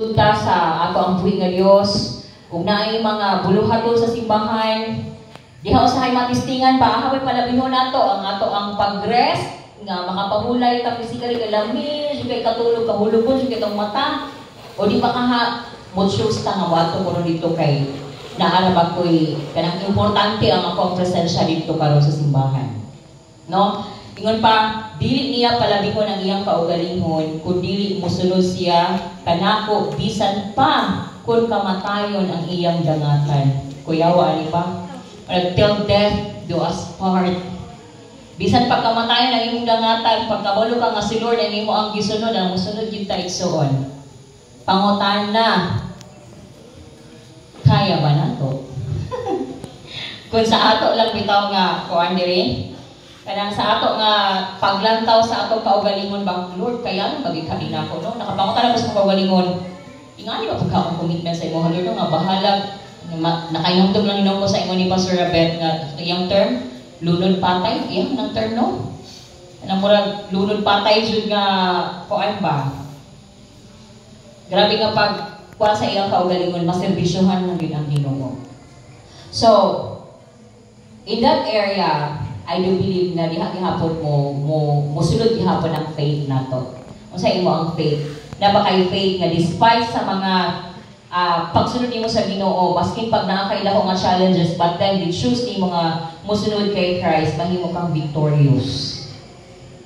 Tulta sa ato ang buhi nga Dios, kung naay mga buluhato sa simbahan, diha usahay matistingan ba haway palabihon nato ang pag-rest nga makapahulay ta physically kalami, kay katulog kahulugon kay tong mata o di ba kaha mo choose ta nga wato kuno dito kay naara ba koy kanang importante ang akong presensya dito karon sa simbahan. No? Ingon pa, dili niya palabihon ang iyang kaugalingon, kung dili musunod siya kanako bisan pa kung kamatayon ang iyang dangatan. Kuyawa, ani ba? Till death do us part. Bisan pa kamatayon ang iyong dangatan, pagkabalo ka nga si Lord ang imo ang gisunod, ang musunod yung taigsoon. Pangutan na, kaya ba na to? Kung sa ato lang bitaw nga, kuan diri, kanang sa ato nga paglantaw sa atong kaugalingon ba, Lord, kaya nang maging kanina ko, no? Nakapangutan ako sa kaugalingon. Ingani ba pagka akong commitment sa imo, Lord, no? Nga bahalag, nakayungtog lang ko sa imo ni Pastor Rabet nga iyang term, lunod patay, iyang ng term, no? Anong murag, lunod patay, jud nga, kuan ba? Grabe nga pag, kuha sa iyang kaugalingon, maserbisyohan ng ang Ginoo. So, in that area, I do believe na diha gihapon mo sulod gihapon ang faith nato. Unsa imo ang faith? Na ba kay faith nga despite sa mga pagsunod nimo sa Ginoo, baskin pag naa kay laho nga challenges, but then you choose nimo nga mosunod kay Christ, mahimo kang victorious.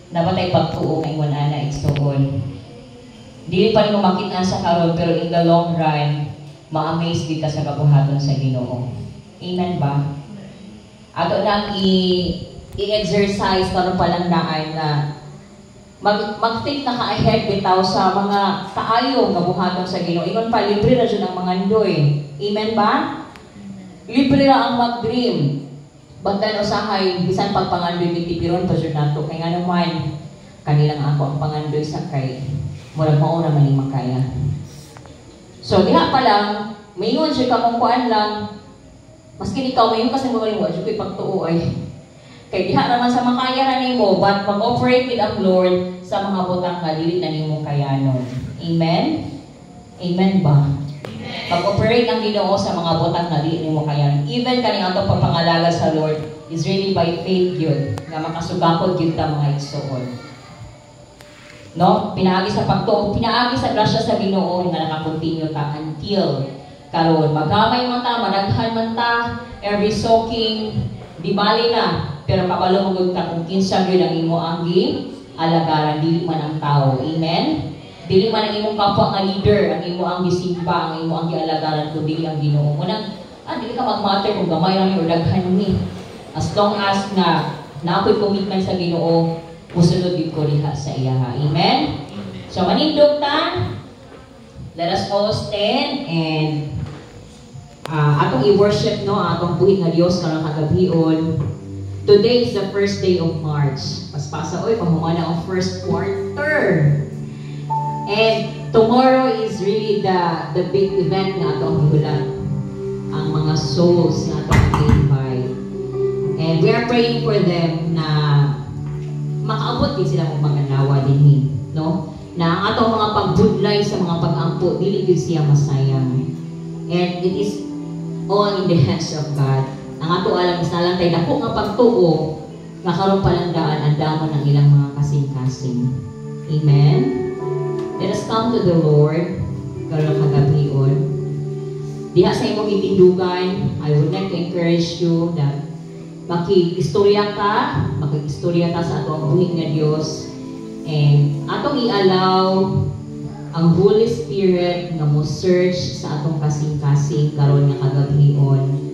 Nabatay pagtuo kay ingon ana igsoon. Dili pa nimo makita sa karon pero in the long run, ma-amaze kita sa kabuhaton sa Ginoo. Amen ba? Ato nang i-exercise karon pa lang daan na mag-think na ka-ahead bitaw sa mga kaayo nga buhaton sa Ginoo. Ingon pa, libre na dyan ang mga ndoy. Amen ba? Libre na ang mag-dream. Bagdan usahay, bisan pagpangandoy bitipiron pa dyan nato. Kaya nga naman, kanilang ako ang pangandoy sa kay. Murag mauna man yung makaya. So, diha pa lang, mayingon siya kamungkuan lang, maski ikaw, mayroon kasi magaling mo, siya ko'y pagtuo ay. Kaya diha naman sa makaya na nimo, but mag-operate with ang Lord sa mga butang kadili na nimo kayanon. Amen? Amen ba? Mag-operate ang Ginoo sa mga butang kadili nimo kayanon. Even kaning atong pagpangalaga sa Lord is really by faith yun, nga makasugakod yun ta mga igsoon. No? Pinaagi sa pagtuo, pinaagi sa grasya sa Ginoo nga nakakontinue ta until karon magamay man ta, madaghan man ta, every soaking, di bali na. Pero kabalo mo ta kung kinsa gyud ang imo ang alagaran, dili man ang tao. Amen? Dili man ang imong kapwa nga leader, ang imo ang gisimba, ang imo ang gialagaran kundi ang Ginoo. Munang dili ka mag-matter kung gamay lang or daghan ni. As long as nga nakoy commitment sa Ginoo, musunod gyud ko diha sa iya. Amen? So manindog ta. Let us all stand and atong i-worship no atong buhi nga Dios karong kagabion. Today is the first day of March. Paspasa oy pahumana ang first quarter. And tomorrow is really the big event nga atong gihulat. Ang mga souls nga atong invite. And we are praying for them na makaabot din sila ng mga nawa dinhi, no? Na ang atong mga pagbudlay sa mga pag-ampo dili gyud siya masayang. And it is all in the hands of God. Ang ato alam is nalang tayo dako nga pagtuo nga karon pa lang daan ang damon ng ilang mga kasing-kasing. Amen? Let us come to the Lord karon kagabion. Diha sa imong itindugan, I would like to encourage you that makig-istorya ka sa atong buhi nga Dios, and atong i-allow ang Holy Spirit nga mo search sa atong kasing-kasing karon nga kagabion.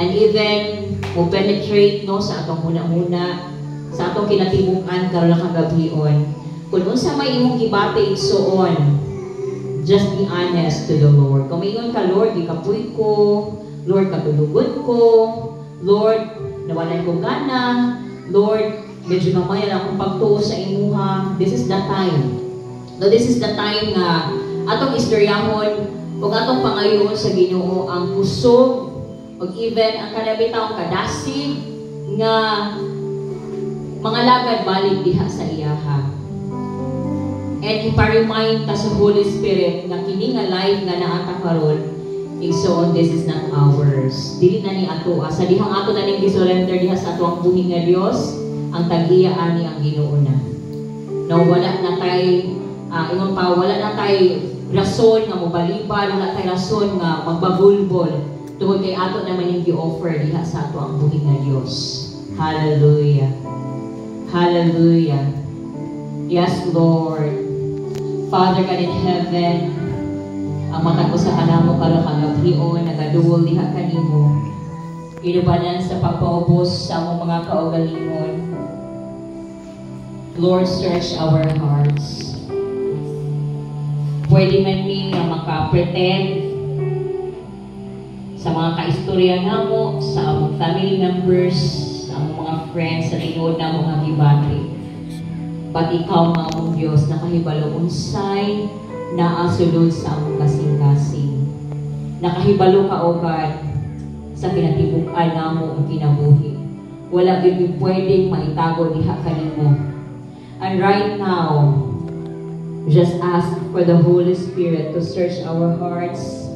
And even mo penetrate no sa atong muna-muna sa atong kinatibukan karon nga kagabion. Kung unsa may imong gibati igsoon, just be honest to the Lord. Kung ingon ka, Lord, gikapoy ko, Lord, katulugon ko, Lord, nawalan ko gana, Lord, medyo namaya lang akong pagtuo sa imuha. This is the time. So this is the time nga atong istoryahon ug atong pangayoon sa Ginoo ang kusog ug even ang kanabitawong kadasig nga mga lagad balik diha sa iyaha. And ipa-remind ta sa Holy Spirit na kini nga life nga naata karon, igsoon this is not ours. Dili na ni ato. Sa dihang ato na ning gisurrender diha sa ato ang buhi nga Dios, ang tag-iya ani ang Ginoo na. No, wala na tay ingon pa, wala na tay rason nga mobalibal, wala tay rason nga magbabulbol tungod kay ato naman yung gi-offer diha sa ato ang buhi nga Dios. Hallelujah. Hallelujah. Yes, Lord. Father God in heaven, ang matag usa kanamo karon kagabhion nagaduol diha kanimo. Inubanan sa pagpaubos sa among mga kaugalingon. Lord, search our hearts. Pwede man mi nga maka-pretend sa mga kaistorya namo, sa among family members, sa among mga friends, sa tinuod na mga gibati. But ikaw nga among Diyos, nakahibalo unsay naasulod sa among kasing-kasing. Nakahibalo ka, O God, sa kinatibuk-an namo ang kinabuhi. Wala gyud pwedeng maitago diha kanimo. And right now, just ask for the Holy Spirit to search our hearts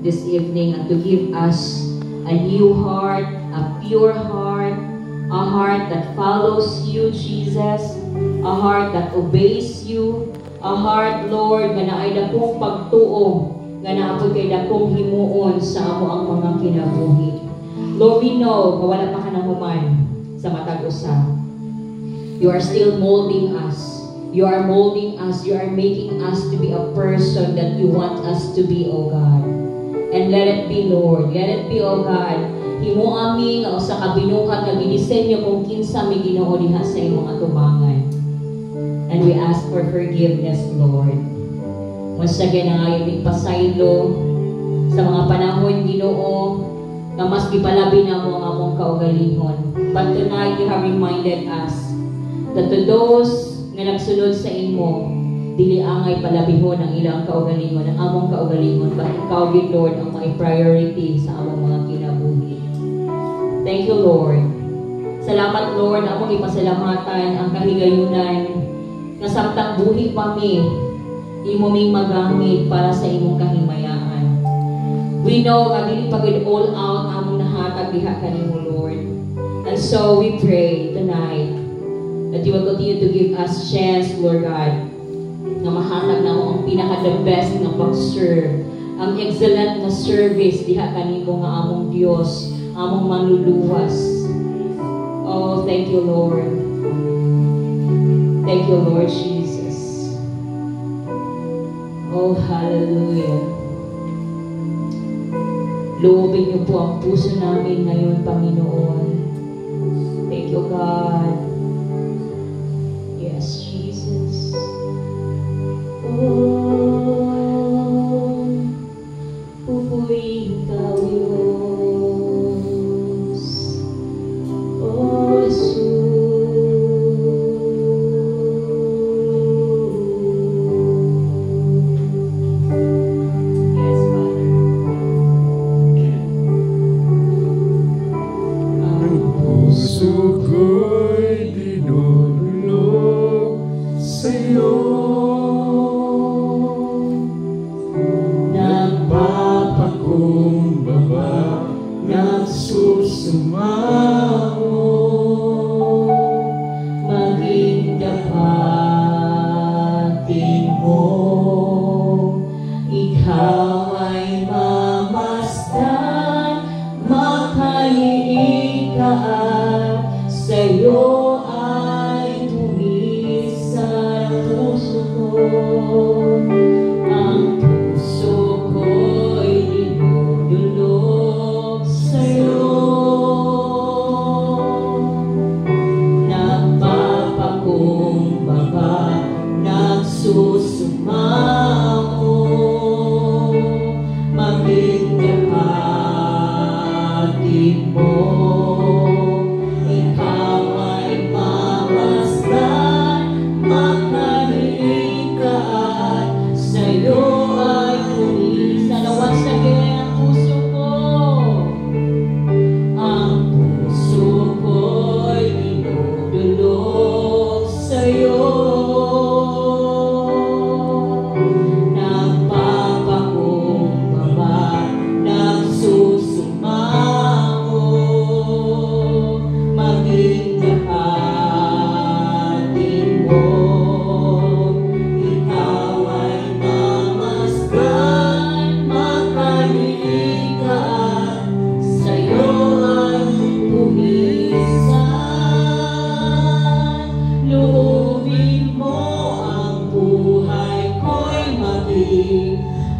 this evening and to give us a new heart, a pure heart, a heart that follows you, Jesus, a heart that obeys you, a heart, Lord, nga naay dakong pagtuo, nga naapod kay dakong himuon sa amo ang mga kinabuhi. Lord, we know, wala pa ka na human sa matag usa. You are still molding us. You are molding us. You are making us to be a person that you want us to be, O God. And let it be, Lord. Let it be, O God. Himo ami nga usa ka binuhat nga ginisenyo kung kinsa mi Ginoo diha sa imong atubangan. And we ask for forgiveness, Lord. Once again, ang ayon pasaylo sa mga panahon, Ginoo, nga mas gipalabi na mo ang among kaugalingon. But tonight, you have reminded us that to those nga nagsunod sa imo, dili angay palabihon ang ilang kaugalingon, ang among kaugalingon, but ikaw, good Lord, ang may priority sa among mga kinabuhi. Thank you, Lord. Salamat, Lord, among ipasalamatan ang kahigayunan na samtang buhi pa mi, imo ming magamit para sa imong kahimayaan. We know nga dili pagid all out among nahatag diha kanimo, Lord. And so we pray tonight that you will continue to give us chance, Lord God, na mahatag na mo ang pinaka-the best na pag-serve, ang excellent na service diha kanimo nga among Dios, among manluluwas. Oh, thank you, Lord. Thank you, Lord Jesus. Oh, hallelujah. Loobin niyo po ang puso namin ngayon, Panginoon. Thank you, God. Yes, Jesus. Oh, pupurihin ka, Diyos. Oh, Jesus. Susumamo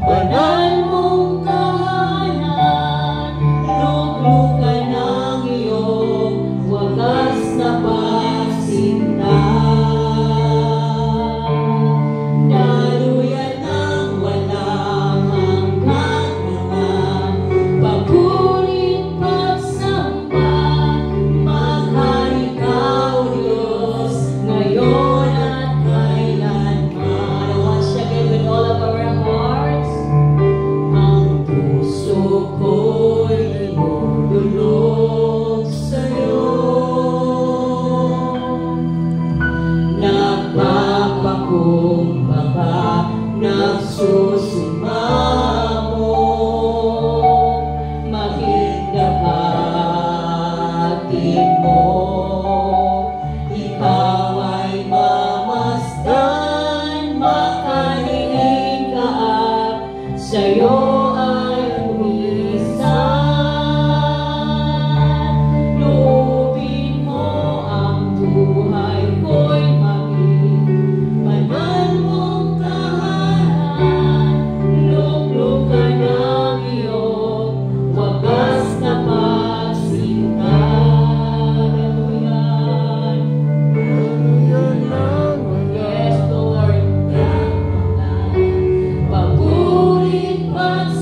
banal mong tahanan, luglugan ng iyong wagas na pagsinta. Daluyan ng walang hanggang mga papurit pagsamba, maghari ka, O Diyos, ngayon at kailanman. I want to again with all of our hearts. Ang puso ko'y lumulog sa'yo, nagpapakumbaba, nagsusumamo, makikdapatin mo. Ikaw ay mamasdan, makaliling kaap, sa'yo ay umisan. Loobin mo ang buhay ko'y maging banal mong tahanan, luglugan ng iyong wagas na pagsinta. Yes, Lord. Papurit pagsamba,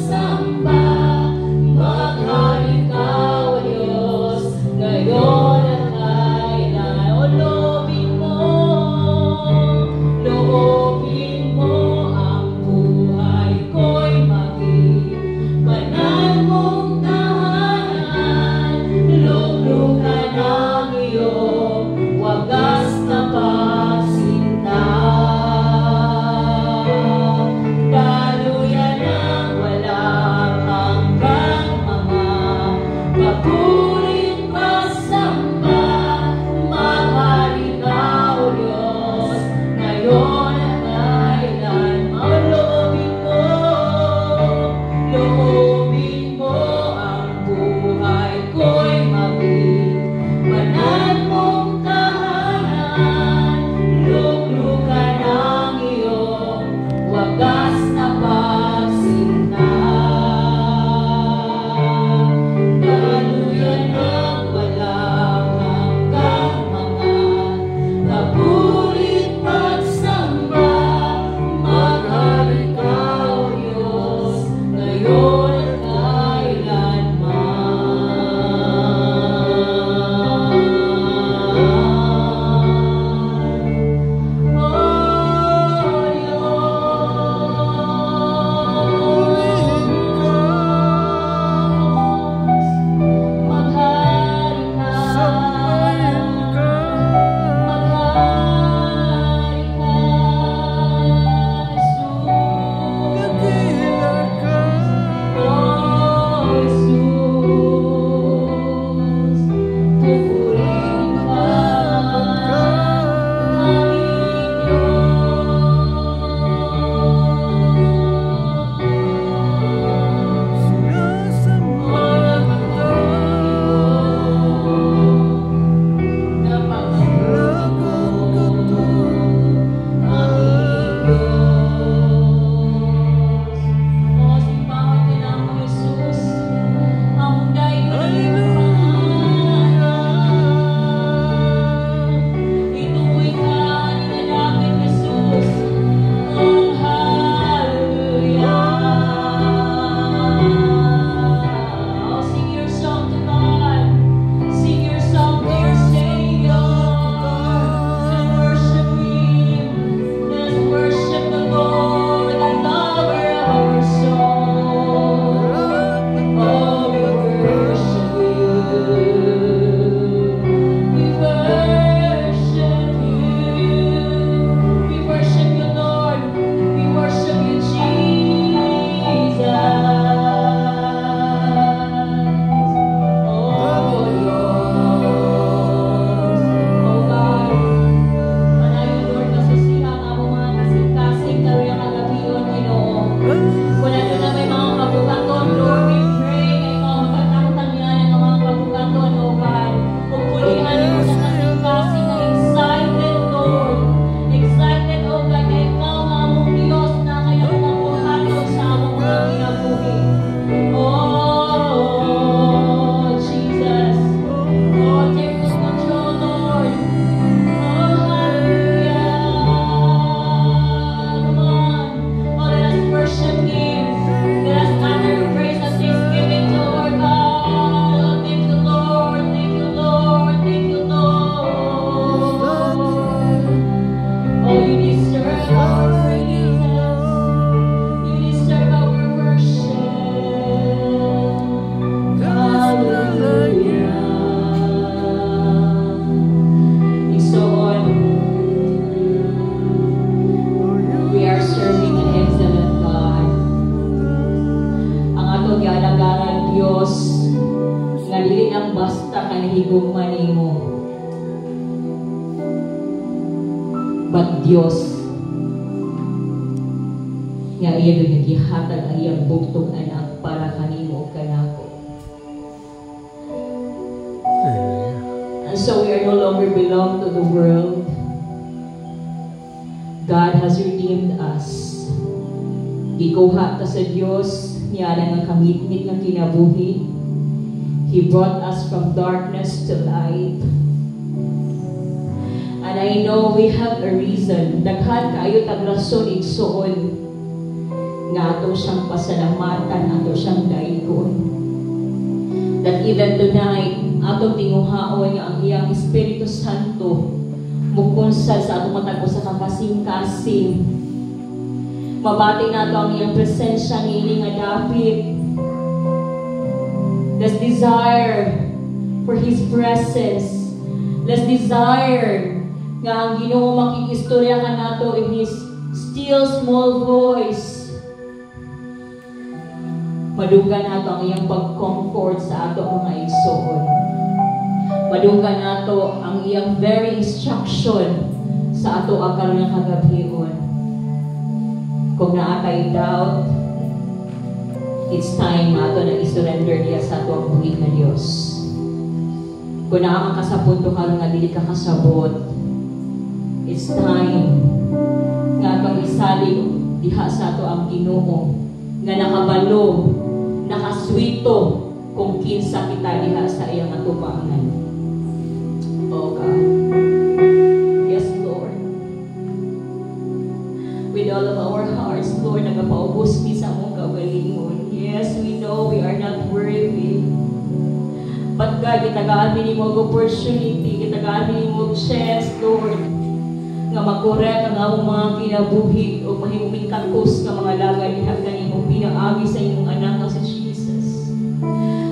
ang nahigugma nimo. But Dios nga iya doon nagihatag ang iyang buktong anak para kanimo o kanako. And so we are no longer belong to the world. God has redeemed us. Gikuha ta sa Dios niya nga kamitmit ng kinabuhi. He brought us from darkness to light. And I know we have a reason. Daghan kaayo tag rason igsuon nga ato siyang pasalamatan, ato siyang daigon. That even tonight, atong tinguhaon nga ang iyang Espiritu Santo mukunsad sa atong matag sa kakasing-kasing. Mabati nato ang iyang presensya niini nga dapit. Let's desire for His presence. Let's desire nga ang Ginoo makikistorya ka nato in His still small voice. Madugan nato ang iyang pag-comfort sa ato mga igsoon. Madugan nato ang iyang very instruction sa ato akaron nga kagabhion. Kung naatay doubt, it's time na ato na i-surrender niya sa ato ang buhi na Diyos. Kung naamang ka sa punto karon nga dili ka kasabot, it's time nga atong isalig diha sa ato ang Ginoo nga nakabalo, nakaswito kung kinsa kita diha sa iyang atubangan. Oh God. Yes, Lord. With all of our hearts, Lord, nagapaubos mi sa among kaugalingon. Yes, we know we are not worthy. But God, gitagaan mi nimo og opportunity, gitagaan mi nimo og chance, Lord, nga makorek ang among mga kinabuhi o mahimuming kakos nga mga lagay diha kanimo pinaagi sa imong anak nga si Jesus.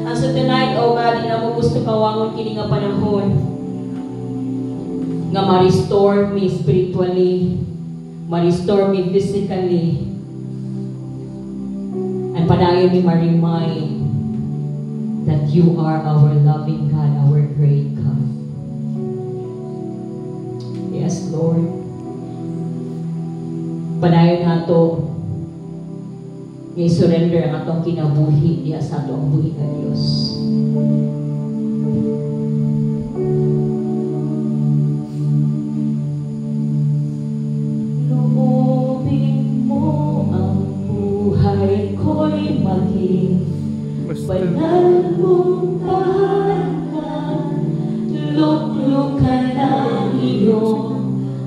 And so tonight, oh God, ina mo gusto kawangon kini nga panahon nga ma-restore me spiritually, ma-restore me physically, and padayon mi ma-remind that you are our loving God, our great God. Yes, Lord. Padayon nato i-surrender ang atong kinabuhi diya sa atong buhi nga Dios. Loobin mo ang buhay ko'y maging banal mong tahanan. Luklukan ang iyong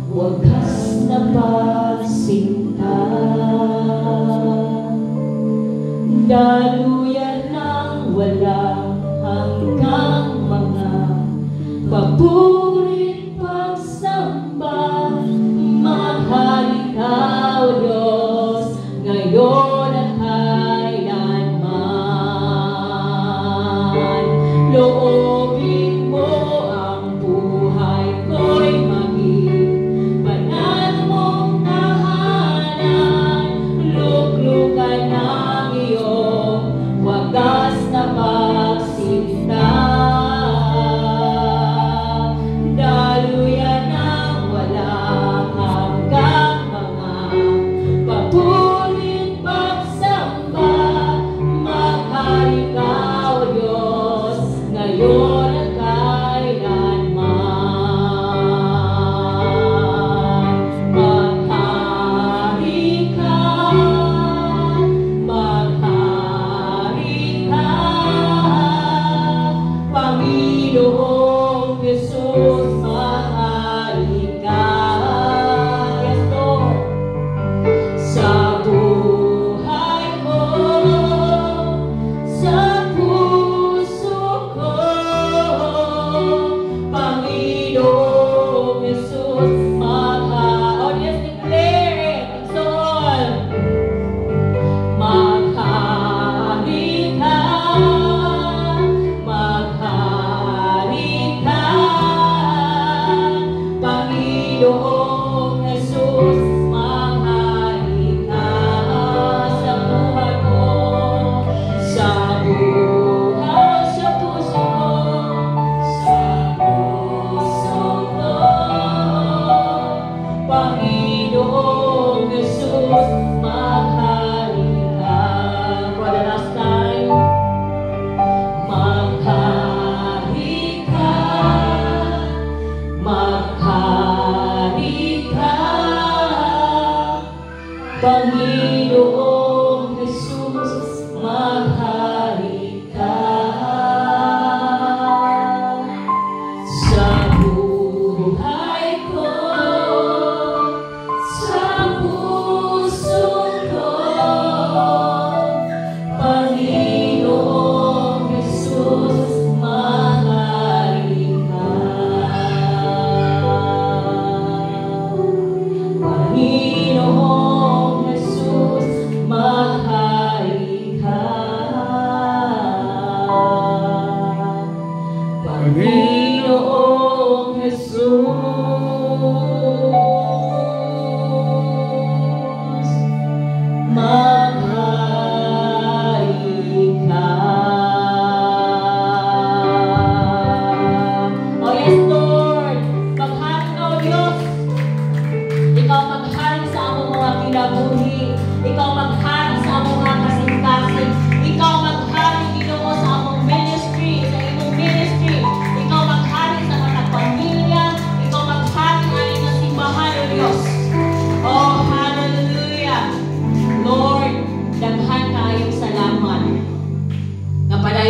wagas na pagsinta. Daluyan ng walang hanggang mga paborit pagsamba. Mahal ikaw, Diyos, ngayon at kailanman. Loobin mo ang buhay ko'y maging banal mong tahanan. Luklukan ang iyong wagas na pagsinta.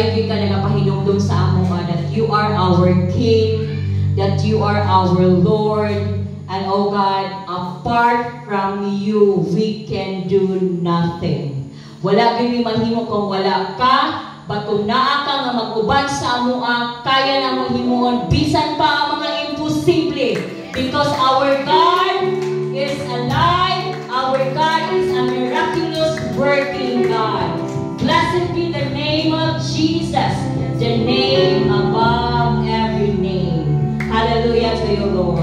Dahil ka nagapahinumdum sa amo nga that you are our King, that you are our Lord, and oh God, apart from you, we can do nothing. Wala gyud mahimo kung wala ka, bato naa ka nga mag-uban sa amoa, kaya na mo himuon bisan pa ang mga imposible, because our God is alive, our God is a miraculous working God. Blessed be the name of Jesus, the name above every name. Hallelujah to you, Lord.